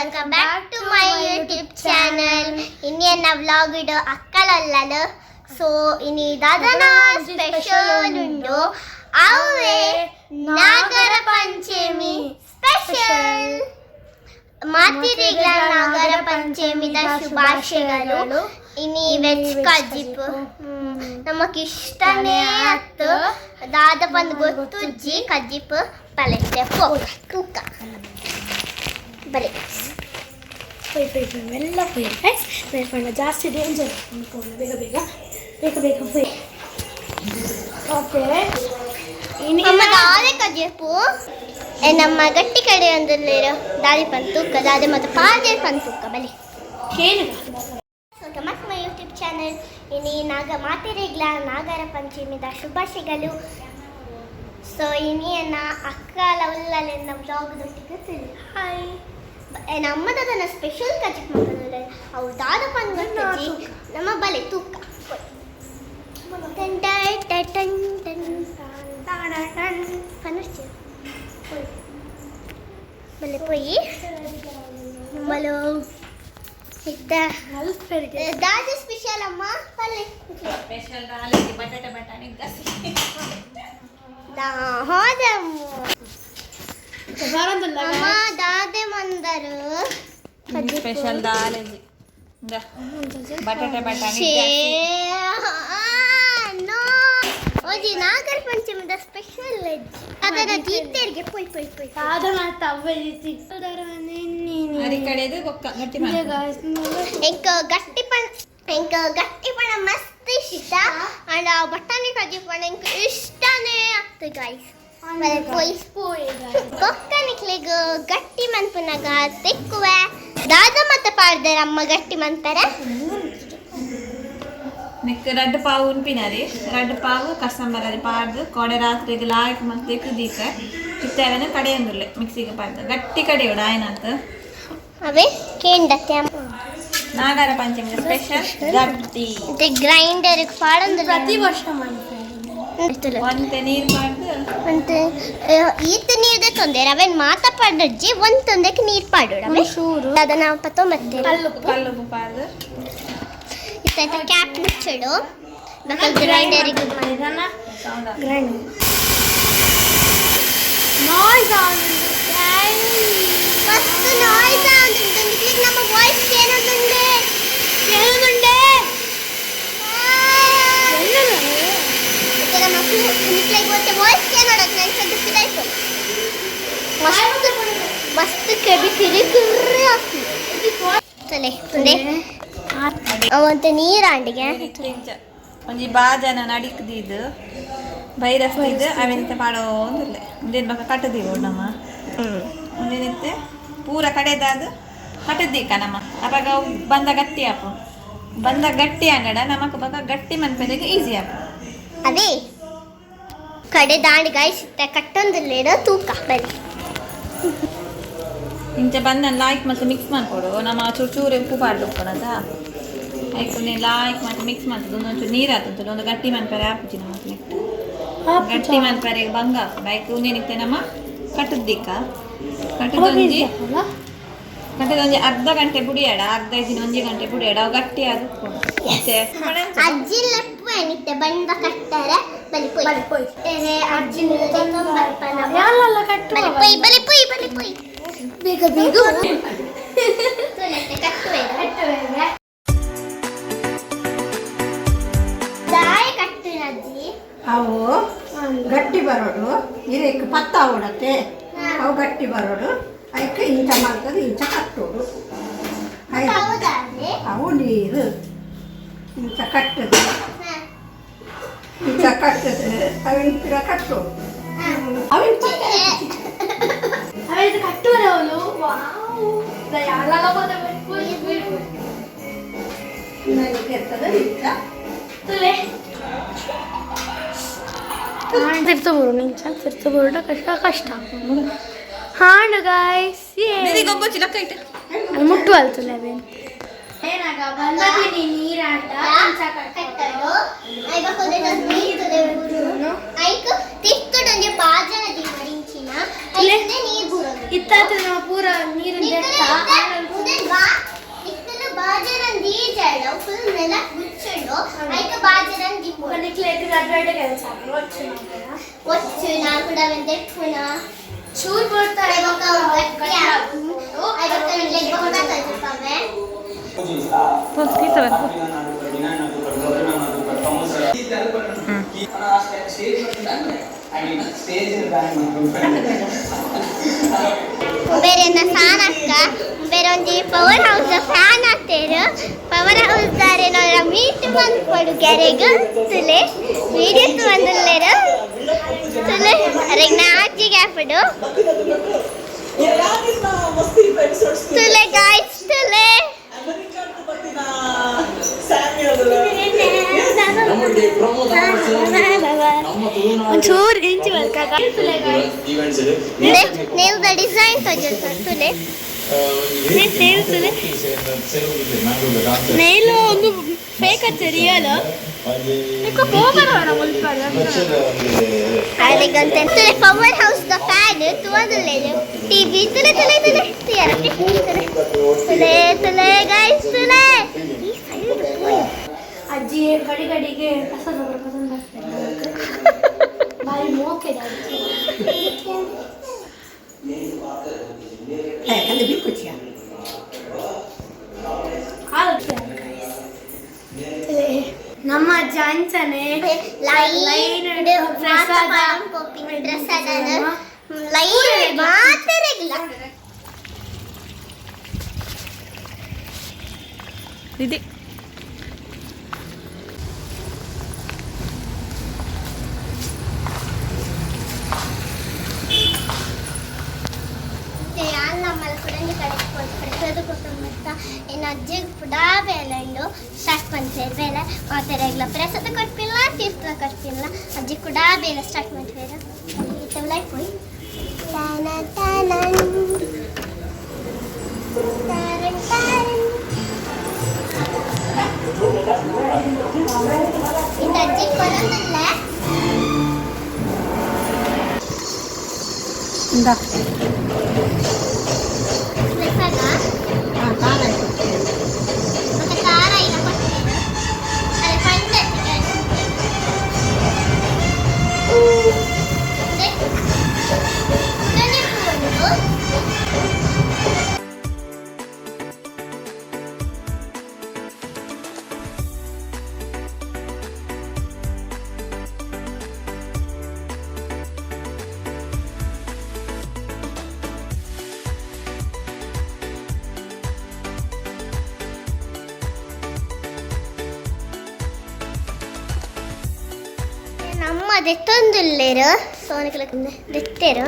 welcome back to my YouTube channel. Indian vlog video akkalalladu. So ini dadana special undu. Avve Nagara Panchami special. ಮಾತಿರಿಗಳ ನಾಗರ ಪಂಚಮಿದ ಶುಭಾಶಯಗಳು. ಇನಿ veg ಕಜಿಪ್ ನಮಗೆ ಇಷ್ಟನೇ ಆಯ್ತು. ದಾದ ಬಂದು ಗೊತ್ತುಜ್ಜಿ ಕಜಿಪ್ ಪಲೆತ್ತೆ ತೂಕ ಬರೀ ಎಲ್ಲ ಬೇಡ ಜಾಸ್ತಿ ಡೇಂಜರ್ ಅಂದ್ಕೊಂಡು ಬೇಗ ಬೇಗ ಬೇಗ ಬೇಗ ಓಕೆ ನಮ್ಮ ದಾದೆ ಕಜಿಪು ನಮ್ಮ ಗಟ್ಟಿ ಕಡೆ ಒಂದಲ್ಲಿರೋ ದಾದಿ ಪಂತುಕ್ಕ ದಾದೆ ಮತ್ತು ಪಾದೆ ಪಂತುಕ್ಕ ಬಲಿ ಮತ್ತೆ ಮೈ ಯೂಟ್ಯೂಬ್ ಚಾನಲ್ ಇನಿ ಮಾತಿರಿಗಳ ನಾಗರ ಪಂಚಮಿದ ಶುಭಾಶಯಗಳು. ಸೊ ಇನಿಯನ್ನ ಅಕ್ಕಲ ಉಲ್ಲಲೆಂದ ವ್ಲಾಗ್ ದೊಟ್ಟಿಗೆ ಹಾಯ್ ನಮ್ಮದನ್ನ ಸ್ಪೆಷಲ್ ಕಜಿಪ್ ಮಾಡೋದು ಅವು ದಾದ ಪಂದು ನಮ್ಮ ಬಲೆ ತೂಕ ಬಲೆ ಪೊಯ್ಯಿ ಬಲು ಇತ್ತ ದಾದ ಸ್ಪೆಷಲ್ ಅಮ್ಮ ಬಲೆ ಸ್ಪೆಷಲ್ ದಾಲಿಗೆ ಬಟಾಟೆ ಬಟಾಣಿ ಗಸಿ ಅಮ್ಮ ದಾದೆ ಮಂದರು ಸ್ಪೆಷಲ್ ದಾಲಿಗೆ ಬಟಾಟೆ ಬಟಾಣಿ ಓಜಿ ನಾಗರ ಪಂಚಮಿದ ಸ್ಪೆಷಲ್ ಅದರ ದೀತೆರಿಗೆ ಪೊಯ್ ಪೊಯ್ ಪೊಯ್ ಆದ ಮಾತ ಅವ್ವದಿ ಅರಿ ಕಡೆದು ಬೊಕ್ಕ ಗಟ್ಟಿ ಎಂಕ ಗಟ್ಟಿ ಪಣ ಮಸ್ತ್ ಇಷ್ಟ ಅಂಡ್ ಆ ಬಟಾಣಿ ಕಜ್ಜಿ ಪಣ ಎಂಕ ಇಷ್ಟನೇ ಆಗ್ತದೆ ಗೈಸ್ ಬೊಕ್ಕನಿಕ್ಲೆಗ ಗಟ್ಟಿ ಮನ್ಪುನಾಗ ತೆಕ್ಕುವೆ ದಾದ ಮತ್ತೆ ಪಾಡ್ದಾರ ಅಮ್ಮ ಗಟ್ಟಿ ಮನ್ತಾರ ನಿಕ್ ರಡ್ಡು ಪಾವು ಉನ್ಪಿನರಿ ರಡ್ಡು ಪಾವು ಕಸಂಬರರಿ ಪಾಡ್ದು ಕೊಡೆ ರಾತ್ರಿಗೆ ಲಾಯ್ಕ್ ಮತ್ತೆ ಕುದೀಕ ಇತ್ತೇವೇನ ಕಡೆಯೊಂದುಲ್ಲೆ ಮಿಕ್ಸಿಗೆ ಪಾಡ್ದು ಗಟ್ಟಿ ಕಡೆಯೋಡ ಆಯ್ನಂತ ಅವೇ ಕೇಂಡತ್ತೆ ನಾಗರ ಪಂಚಮಿ ಸ್ಪೆಷಲ್ ಗಟ್ಟಿ ಗ್ರೈಂಡರ್ ಪಾಡೊಂದು ಪ್ರತಿ ವರ್ಷ ಮಾಡ್ತಾರೆ ಒಂತೆ ನೀರು ಪಾಡ್ದು ಅಂತ ಈತ ನೀರ್ದೆ ತೊಂದರೆ ಅವೇನು ಮಾತಾ ಪಾಡಜ್ಜಿ ಒಂದು ತೊಂದಕ್ಕೆ ನೀರು ಪಾಡೋಣ ಅದನ್ನ ಪತ್ತೊಂಬತ್ತೆ ಕಲ್ಲು ಪಾಡ್ದು ಇತ್ತ ಕ್ಯಾಪ್ ಮುಚ್ಚಡು ಗ್ರೈಂಡರಿಗೆ ಗ್ರೈಂಡ್ ನಾಯ್ಸ್ ಮಸ್ತ್ ನಾಯ್ಸ್ ಆಗುಂಟು ನಮ್ಮ ವಾಯ್ಸ್ ಏನಂದುಂಡೆ ಕೇಳುದುಂಡೆ ನಮ್ಮ ನಿಕ್ಲೆಗೆ ಮತ್ತೆ ವಾಯ್ಸ್ ಕೇಳೋಡಕ್ಕೆ ನಾನು ಸದ್ಯಕ್ಕಿದಾಯ್ತು ಮಸ್ತ್ ಕೆಡಿ ಕಿರಿ ಕಿರಿ ಆಗ್ತದೆ ತಲೆ ಮುಂದೆ ಅವಂತ ನೀರಾಂಡಿಗೆ ಒಂಜಿ ಬಾಜನ ನಡಿಕ್ದಿದ್ದು ಬೈರಸ್ತಿದ್ದು ಅವೆಂತ ಮಾಡೋದಿಲ್ಲ ಮುಂದೇನು ಬಕ್ಕ ಕಟ್ಟದೀವು ನಮ್ಮ ಮುಂದೇನಿತ್ತೆ ಪೂರ ಕಡೆದಾದ ಕಟ್ಟದ್ದೀಕ ನಮ್ಮ ಅವಾಗ ಬಂದ ಗಟ್ಟಿ ಆಪು ಬಂದ ಗಟ್ಟಿ ಅಂಗಡ ನಮಕ್ ಬಕ್ಕ ಗಟ್ಟಿ ಮನ್ಪೆದಕ್ಕೆ ಈಸಿ ಆಪು ಅದೇ ಕಡೆ ದಾಂಡಿ ಗಾಯಿಸುತ್ತೆ ಕಟ್ಟೊಂದಿಲ್ಲ ತೂಕ ಬನ್ನಿ ಇಂಚ ಬಂದ ಲಾಯ್ಕ್ ಮತ್ತು ಮಿಕ್ಸ್ ಮಾಡ್ಕೊಡು ನಮ್ಮ ಚೂರು ಉಪ್ಪು ಪಾಡ್ದುಕೊಳದ ಆಯ್ತು ನೀನು ಲಾಯ್ಕ್ ಮತ್ತು ಮಿಕ್ಸ್ ಮಾಡ್ತದೆ ಒಂದೊಂಚೂರು ನೀರು ಆಗ್ತದೆ ಒಂದು ಗಟ್ಟಿ ಮನ್ಪರೆ ಹಾಪುಜಿ ನಮ್ಮ ನೆಕ್ಸ್ಟ್ ಗಟ್ಟಿ ಮನ್ಪರೆಗೆ ಬಂಗ ಆಯ್ತು ಉಂದೇನಿತ್ತೆ ನಮ್ಮ ಕಟ್ಟದ್ದಿಕ್ಕ ಕಟ್ಟದೊಂಜಿ ಅರ್ಧ ಗಂಟೆ ಬುಡಿಯಾಡ ಅರ್ಧ ಐದಿನ 1 ಗಂಟೆ ಬುಡಿಯಾಡ ಅವು ಗಟ್ಟಿ ಆಗುತ್ತೆ ಅಜ್ಜಿ ಲೆಪ್ಪು ಏನಿತ್ತೆ ಬಂದ ಕಟ್ಟಾರೆ ಬಲಿ ಪೊಯ್ ಅಜ್ಜಿ ಯಾರಲ್ಲ ಕಟ್ಟು ಬಲಿ ಪೊಯ್ ಬಲಿ ಪೊಯ್ ಬೇಗ ಬೇಗ ಅವು ಗಟ್ಟಿ ಬರೋಡು ಇದಕ್ಕೆ ಪತ್ತ ಓಡತ್ತೆ ಅವು ಗಟ್ಟಿ ಬರೋಡು ಅದಕ್ಕೆ ಇಂಚ ಮಾಡ್ತದೆ ಇಂಚ ಕಟ್ಟೋಡು ಅವು ನೀರು ಇಂಚ ಕಟ್ಟದು ಇಂಚ ಕಟ್ಟದು ಅವಿನ ಕಟ್ಟೋಡು ಅವಿನ ಕಟ್ಟುವರೆ ಅವಳು ಯಾರಲ್ಲ ಇರ್ತದೆ ಇಂಚ ತಿರ್ತಬೋಡ ಕಷ್ಟ ಹಾಂಡು ಗಾಯ್ಸ್ ಮುಟ್ಟು ಅಲ್ತಲ್ಲ ನೀರಾಟ ಇತ್ತ ಪೂರ ನೀರು ಉಂದಲ್ವಾ ಇತ್ತಲು ಬಾಜರನ್ ದೀಜಳ ಫುಲ್ ನೆಲ ಗುಚ್ಚುಂಡು ಐಕ ಬಾಜರನ್ ದಿಪ್ಪು ನಿಕ್ಲೇಟ್ ಅಡ್ವೈಟ್ ಕೆಲಸ ಒಚ್ಚು ನಾ ಕೂಡ ವೆಂದೆ ಪುನ ಚೂರ್ ಬರ್ತಾರೆ ಐವಕ ಗಟ್ಟಿ ಐವಕ ಲೆಗ್ ಕೂಡ ತಜ್ಜುತ್ತವೆ ಬೇರೆ ಸಾನಕ್ಕ ಬೇರೆ ಒಂಜಿ ಪವರ್ ಹೌಸ್ ಫ್ಯಾನ್ ಹಾಕ್ತೇರು ಪವರ್ ಹೌಸ್ ದಾರೆ ನೋಡ ಮೀಟ್ ಬಂದು ಕೊಡು ಗ್ಯಾರೆಗ್ ತುಲೆ ವೀಡಿಯೋಸ್ ಬಂದುಲ್ಲೇರು ತುಲೆ ಅರೆಗ್ ನಾ ಅಜ್ಜಿಗೆ ಹಾಪಿಡು ತುಲೆ ಗಾಯ್ಸ್ ತುಲೆ ಒಂಚೂರು ಇಂಚಿ ಬರ್ಕಾಗ ನೇಲ್ದ ಡಿಸೈನ್ ತೋಜುತ್ತ ತುಲೆ ನೇಲು ಒಂದು ಫೇಕ್ ಹಚ್ಚ ರಿಯಲ್ ಅಲ್ಲಿಗಂತ ತುಲೆ ಪವರ್ ಹೌಸ್ ದ ಫ್ಯಾನ್ ತುವದುಲ್ಲೇರು ಟಿವಿ ತುಲೆ ತುಲೆ ತುಲೆ ತಿಯರ ತುಲೆ ತುಲೆ ಗೈಸ್ ತುಲೆ ಈ ಸೈಡ್ ಅಜ್ಜಿ ಗಡಿ ಗಡಿಗೆ ಕಸ ಪಸಂದ್ ಬಾರಿ ಮೋಕೆ ಕಲ್ಲು ಬಿಕ್ಕುಚ್ಚಿಯ ನಮ್ಮ ಅಜ್ಜ ಅಂಚನೆ ಲೈನ್ ಪ್ರಸಾದ ಲೈನ್ ಮಾತಾಡಿಲ್ಲ ಇದೆ ನಮ್ಮಲ್ಲಿ ಕೂಡ ಕಡಿಸೋದು ಕೊಟ್ಟು ಇನ್ನು ಅಜ್ಜಿಗೆ ಕೂಡ ಬೇಲೆಂಡು ಸ್ಟಾರ್ಟ್ ಮಾಡ್ತೇವೆ ಬೇಲೆ ಮಾತಾಡಲ್ಲ ಪ್ರಸಾದ ಕೊಟ್ಟಿಲ್ಲ ತೀರ್ಥ ಕೊಟ್ಟಿಲ್ಲ ಅಜ್ಜಿ ಕೂಡ ಬೇಲೆ ಸ್ಟಾರ್ಟ್ ಮಾಡ್ತೇವೆ ಲೈಕ್ ಹೋಯ್ ಇನ್ನು ಅಜ್ಜಿ ಕೊಡೋದಿಲ್ಲ ಮತ್ತೆ ಖಾರ ಇಲ್ಲ ಕೊಡ್ತೀನಿ ಅದು ಪಂಡ ನಮ್ಮ ದೆತ್ತೊಂದುಲ್ಲೇರು ಸೋನಿಕಲ ದೆತ್ತೇರು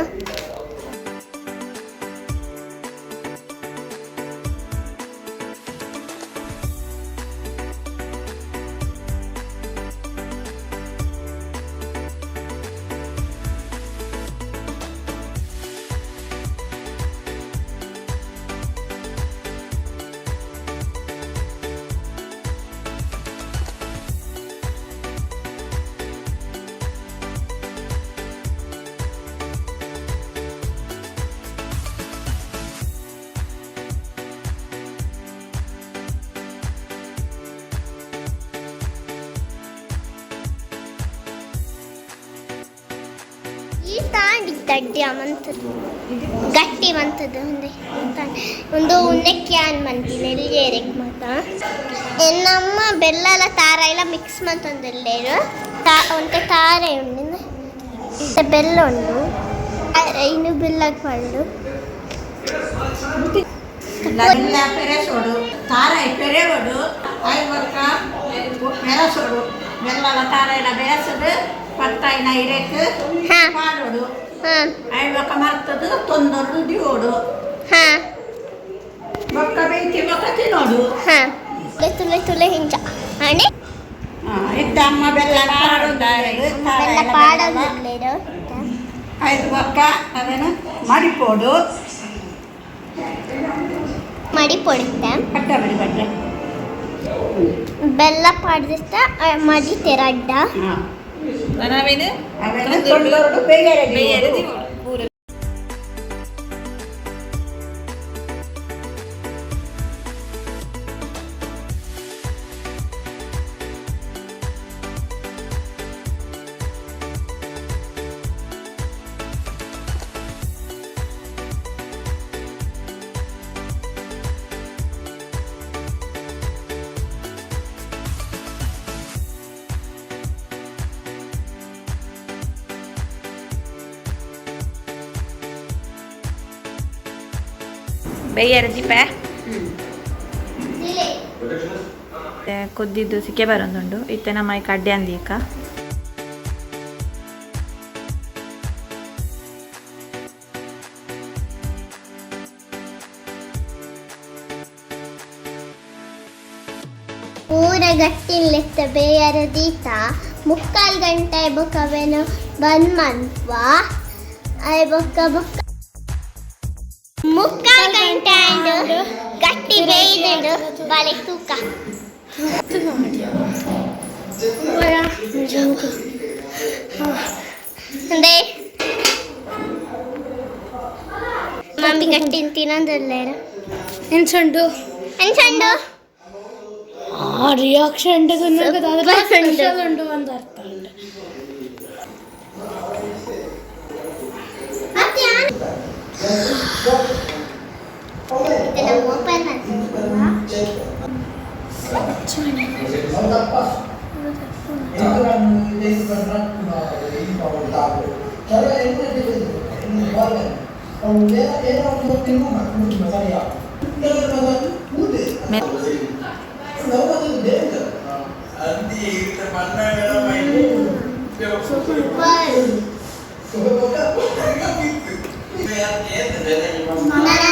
ಈ ತಾಂಡಿ ದಡ್ಡಿ ಅವಂತದ್ದು ಗಟ್ಟಿ ಮಂತದ್ದು ಒಂದು ಉಂಡೆ ಕ್ಯಾನ್ ಮಂತಿಲ್ಲ ಎಲ್ಲಿಯರಿಗೆ ಮಾತ ನಮ್ಮ ಬೆಲ್ಲ ತಾರ ಎಲ್ಲ ಮಿಕ್ಸ್ ಮಂತೊಂದಿಲ್ಲೇರು ಒಂತೆ ತಾರೆ ಉಂಡು ಬೆಲ್ಲ ಉಂಡು ಇನ್ನು ಬೆಲ್ಲಕ್ಕೆ ಪಂಡು ಬೆಲ್ಲ ಪೆರೆಸೋಡು ತಾರಾಯಿ ಪೆರೆವಡು ಐವರ್ಕ ಪೆರೆಸೋಡು ಬೆಲ್ಲ ತಾರಾಯಿನ ಬೆರೆಸೋದು ಪತ್ತಾಯಿನ ಇರೆಕ್ ಮಾಡೋಡು ಐವಕ ಮರ್ತದು ತೊಂದೊಂದು ದಿಯೋಡು ಬೊಕ್ಕ ಬೆಂಕಿ ಬೊಕ್ಕ ತಿನ್ನೋಡು ತುಲೆ ತುಲೆ ಹಿಂಚ ಅಣೆ ಇದ್ದ ಅಮ್ಮ ಬೆಲ್ಲ ಬೆಲ್ಲ ಪಾಡೋದು ಐದು ಬೊಕ್ಕ ಅದನ್ನು ಮಡಿಪೋಡು ಮಡಿ ಪೊಡಿತೆ ಕಟ್ಟ ಬಿಡಿ ಬಟ್ಟೆ ಬೆಲ್ಲ ಪಾಡ್ದಿಷ್ಟ ಮಡಿತೆ ರಡ್ಡ ನಾವೇನು ಅವೆಲ್ಲ ತೊಂದೊಂದು ಬೇಗರೆ ದಿಯೋಡು ಬೇಯರ ದೀಪ ಕೊದ್ದಿದ್ದು ಸಿಕ್ಕೆ ಬರೋದುಂಡು ಇತ್ತೆ ನಮ್ಮ ಈ ಕಡ್ಡೆ ಅಂದೀಕ ಪೂರ ಗಟ್ಟಿಲೆತ್ತ ಬೇಯರ ದೀತ 3/4 ಗಂಟೆ ಬೊಕ್ಕವೇನು ಬಂದ್ ಮನ್ಪ ಅಯ್ ಬೊಕ್ಕ 3/4 ಗಂಟೆ ಅಂಡು ಗಟ್ಟಿ ಬೇಯ್ದು ಬಾಳೆ ತೂಕ ಅಂದೆ ಮಮ್ಮಿ ಗಟ್ಟಿ ತಿನ್ನೋದಲ್ಲೇರ ಎನ್ಸಂಡು ಆ ರಿಯಾಕ್ಷನ್ ಸ್ಪೆಷಲ್ ಉಂಟು ಒಂದು ಅರ್ಥ ಉಂಟು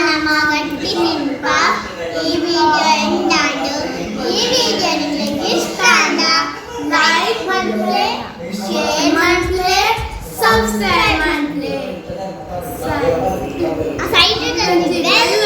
ನಮ್ಮ ಗಟ್ಟಿ ನೆನಪ ಈ ವಿಡಿಯೋ ಎಂಡಾಂಡು ಈ ವಿಡಿಯೋ ನಿಮಗೆ ಇಷ್ಟ ಆದ ಲೈಕ್ ಮಾಡ್ಲೆ ಶೇರ್ ಮಾಡ್ಲೆ ಸಬ್ಸ್ಕ್ರೈಬ್ ಮಾಡ್ಲೆ ಸೈಡ್ ಬೆಲ್